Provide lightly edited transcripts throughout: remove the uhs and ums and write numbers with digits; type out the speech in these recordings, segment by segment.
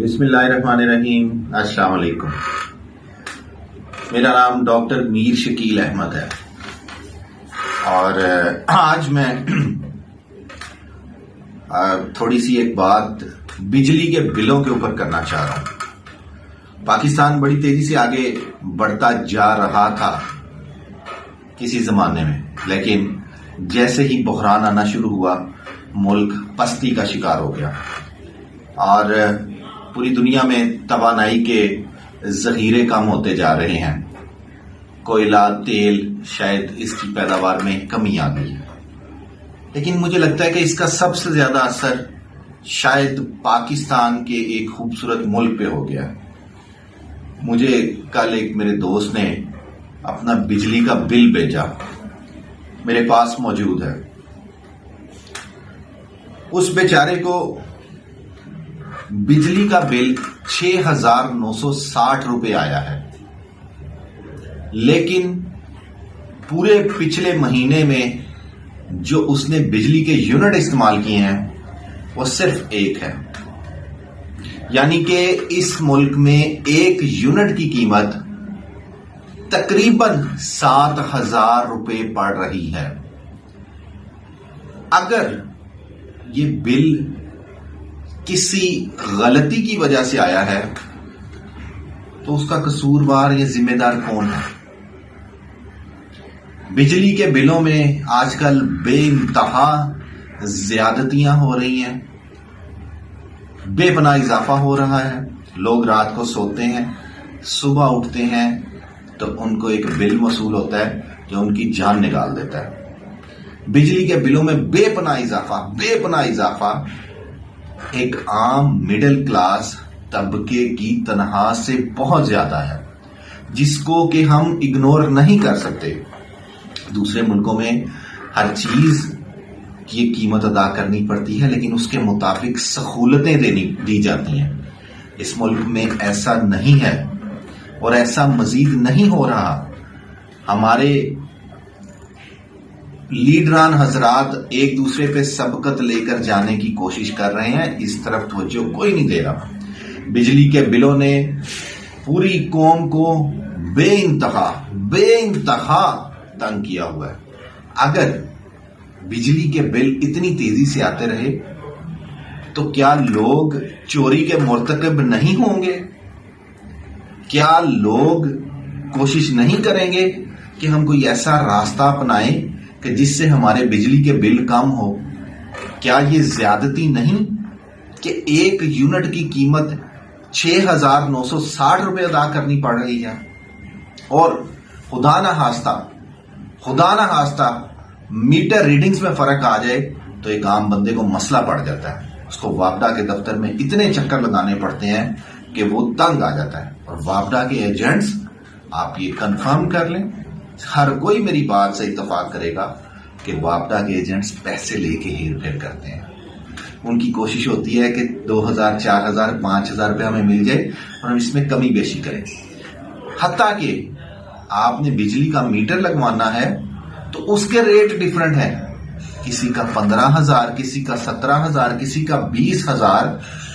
بسم اللہ الرحمن الرحیم۔ السلام علیکم۔ میرا نام ڈاکٹر میر شکیل احمد ہے اور آج میں تھوڑی سی ایک بات بجلی کے بلوں کے اوپر کرنا چاہ رہا ہوں۔ پاکستان بڑی تیزی سے آگے بڑھتا جا رہا تھا کسی زمانے میں، لیکن جیسے ہی بحران آنا شروع ہوا ملک پستی کا شکار ہو گیا اور پوری دنیا میں توانائی کے ذخیرے کم ہوتے جا رہے ہیں۔ کوئلہ، تیل، شاید اس کی پیداوار میں کمی آ گئی ہے، لیکن مجھے لگتا ہے کہ اس کا سب سے زیادہ اثر شاید پاکستان کے ایک خوبصورت ملک پہ ہو گیا۔ مجھے کل ایک میرے دوست نے اپنا بجلی کا بل بھیجا، میرے پاس موجود ہے۔ اس بیچارے کو بجلی کا بل 6,960 روپے آیا ہے، لیکن پورے پچھلے مہینے میں جو اس نے بجلی کے یونٹ استعمال کیے ہیں وہ صرف ایک ہے، یعنی کہ اس ملک میں ایک یونٹ کی قیمت تقریباً 7,000 روپے پڑ رہی ہے۔ اگر یہ بل کسی غلطی کی وجہ سے آیا ہے تو اس کا قصوروار یا ذمہ دار کون ہے؟ بجلی کے بلوں میں آج کل بے انتہا زیادتیاں ہو رہی ہیں، بے پناہ اضافہ ہو رہا ہے۔ لوگ رات کو سوتے ہیں، صبح اٹھتے ہیں تو ان کو ایک بل موصول ہوتا ہے جو ان کی جان نکال دیتا ہے۔ بجلی کے بلوں میں بے پناہ اضافہ ایک عام مڈل کلاس طبقے کی تنخواہ سے بہت زیادہ ہے، جس کو کہ ہم اگنور نہیں کر سکتے۔ دوسرے ملکوں میں ہر چیز کی قیمت ادا کرنی پڑتی ہے، لیکن اس کے مطابق سہولتیں دی جاتی ہیں۔ اس ملک میں ایسا نہیں ہے اور ایسا مزید نہیں ہو رہا۔ ہمارے لیڈران حضرات ایک دوسرے پہ سبقت لے کر جانے کی کوشش کر رہے ہیں، اس طرف توجہ کوئی نہیں دے رہا۔ بجلی کے بلوں نے پوری قوم کو بے انتہا تنگ کیا ہوا ہے۔ اگر بجلی کے بل اتنی تیزی سے آتے رہے تو کیا لوگ چوری کے مرتکب نہیں ہوں گے؟ کیا لوگ کوشش نہیں کریں گے کہ ہم کوئی ایسا راستہ اپنائیں کہ جس سے ہمارے بجلی کے بل کم ہو؟ کیا یہ زیادتی نہیں کہ ایک یونٹ کی قیمت 6,960 روپے ادا کرنی پڑ رہی ہے؟ اور خدا نہ خواستہ میٹر ریڈنگز میں فرق آ جائے تو ایک عام بندے کو مسئلہ پڑ جاتا ہے، اس کو وابڈا کے دفتر میں اتنے چکر لگانے پڑتے ہیں کہ وہ تنگ آ جاتا ہے۔ اور وابڈا کے ایجنٹس، آپ یہ کنفرم کر لیں، ہر کوئی میری بات سے اتفاق کرے گا کہ وابڈا کے ایجنٹس پیسے لے کے ہیر پھیر کرتے ہیں۔ ان کی کوشش ہوتی ہے کہ 2,000، 4,000، 5,000 روپے ہمیں مل جائے اور ہم اس میں کمی بیشی کریں۔ حتیٰ کہ آپ نے بجلی کا میٹر لگوانا ہے تو اس کے ریٹ ڈیفرنٹ ہیں، کسی کا 15,000، کسی کا 17,000، کسی کا 20,000،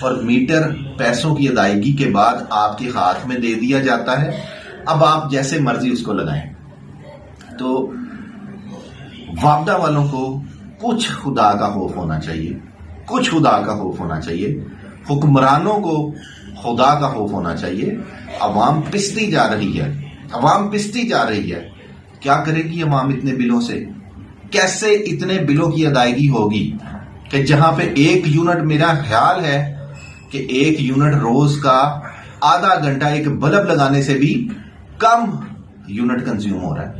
اور میٹر پیسوں کی ادائیگی کے بعد آپ کے ہاتھ میں دے دیا جاتا ہے۔ اب آپ جیسے مرضی اس کو لگائیں۔ تو وابڈا والوں کو کچھ خدا کا خوف ہونا چاہیے، حکمرانوں کو خدا کا خوف ہونا چاہیے۔ عوام پستی جا رہی ہے، کیا کرے گی عوام اتنے بلوں سے؟ کیسے اتنے بلوں کی ادائیگی ہوگی کہ جہاں پہ ایک یونٹ، میرا خیال ہے کہ ایک یونٹ روز کا آدھا گھنٹہ ایک بلب لگانے سے بھی کم یونٹ کنزیوم ہو رہا ہے،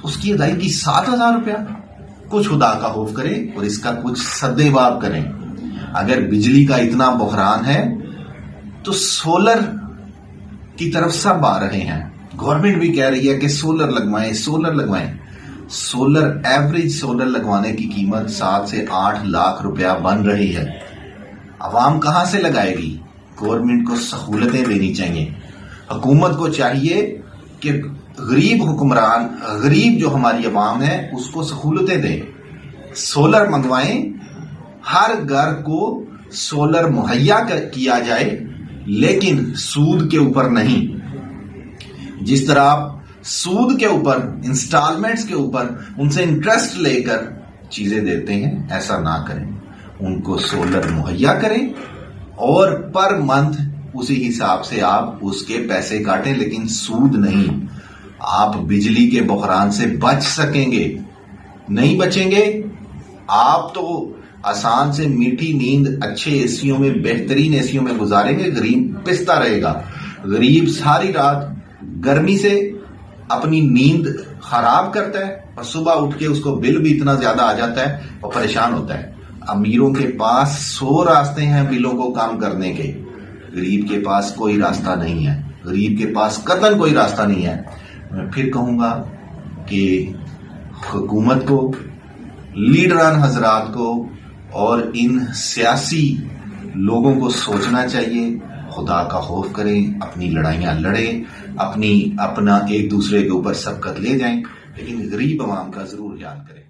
اس کی ادائیگی 7,000 روپیہ۔ کچھ خدا کا خوف کریں اور اس کا کچھ سدباب کریں۔ اگر بجلی کا اتنا بحران ہے تو سولر کی طرف سب آ رہے ہیں، گورنمنٹ بھی کہہ رہی ہے کہ سولر لگوائیں۔ ایوریج سولر لگوانے کی قیمت 7 سے 8 لاکھ روپیہ بن رہی ہے۔ عوام کہاں سے لگائے گی؟ گورنمنٹ کو سہولتیں دینی چاہیے۔ حکومت کو چاہیے کہ غریب جو ہماری عوام ہے اس کو سہولتیں دیں، سولر منگوائیں، ہر گھر کو سولر مہیا کیا جائے لیکن سود کے اوپر نہیں. جس طرح آپ سود کے اوپر، انسٹالمنٹس کے اوپر ان سے انٹرسٹ لے کر چیزیں دیتے ہیں، ایسا نہ کریں. ان کو سولر مہیا کریں اور پر منتھ اسی حساب سے آپ اس کے پیسے کاٹیں، لیکن سود نہیں. آپ بجلی کے بحران سے بچ سکیں گے. نہیں بچیں گے آپ تو آسان سے میٹھی نیند اچھے ایسیوں میں، بہترین ایسیوں میں گزاریں گے. غریب پستا رہے گا. غریب ساری رات گرمی سے اپنی نیند خراب کرتا ہے اور صبح اٹھ کے اس کو بل بھی اتنا زیادہ آ جاتا ہے اور پریشان ہوتا ہے. امیروں کے پاس 100 راستے ہیں بلوں کو کام کرنے کے، غریب کے پاس کوئی راستہ نہیں ہے. غریب کے پاس قطعاً کوئی راستہ نہیں ہے. میں پھر کہوں گا کہ حکومت کو، لیڈران حضرات کو اور ان سیاسی لوگوں کو سوچنا چاہیے. خدا کا خوف کریں، اپنی لڑائیاں لڑیں، اپنا ایک دوسرے کے اوپر سبقت لے جائیں، لیکن غریب عوام کا ضرور خیال کریں.